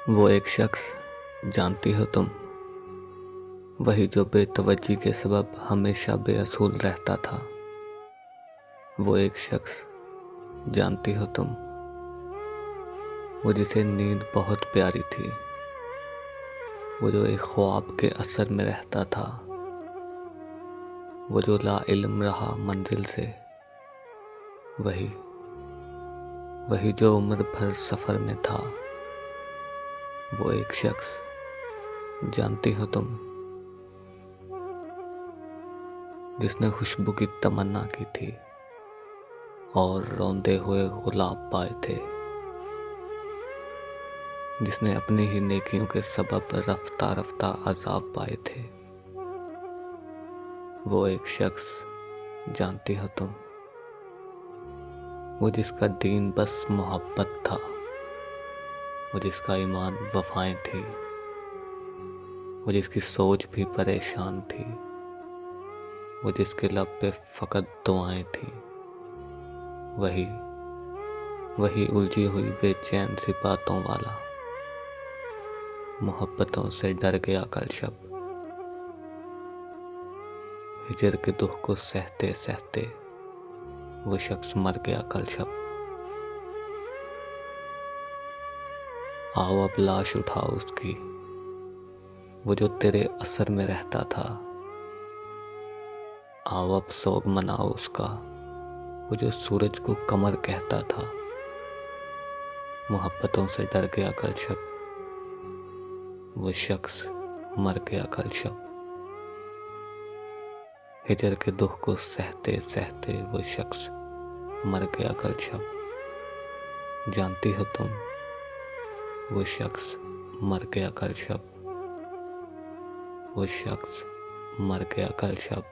वो एक शख्स, जानती हो तुम, वही जो बेतवज्जी के सबब हमेशा बेअसूल रहता था। वो एक शख्स, जानती हो तुम, वो जिसे नींद बहुत प्यारी थी। वो जो एक ख्वाब के असर में रहता था। वो जो ला इल्म रहा मंजिल से। वही वही जो उम्र भर सफ़र में था। वो एक शख्स, जानती हो तुम, जिसने खुशबू की तमन्ना की थी और रौंदे हुए गुलाब पाए थे। जिसने अपनी ही नेकियों के सबब रफ्ता रफ्ता अजाब पाए थे। वो एक शख्स, जानती हो तुम, वो जिसका दीन बस मोहब्बत था। वो जिसका ईमान वफाएं थी। वो जिसकी सोच भी परेशान थी। वो जिसके लब पे फ़कत दुआएं थी। वही वही उलझी हुई बेचैन सी बातों वाला, मोहब्बतों से डर गया कल शब। हिजर के दुख को सहते सहते वो शख्स मर गया कल शब। आओ अब लाश उठाओ उसकी, वो जो तेरे असर में रहता था। आओ अब सोग मनाओ उसका, वो जो सूरज को कमर कहता था। मोहब्बतों से डर गया कल शब, वो शख्स मर गया कल शब। हिजर के दुख को सहते सहते वो शख्स मर गया कल शब। जानती हो तुम, वो शख्स मर गया कल शब। वो शख्स मर गया कल शब।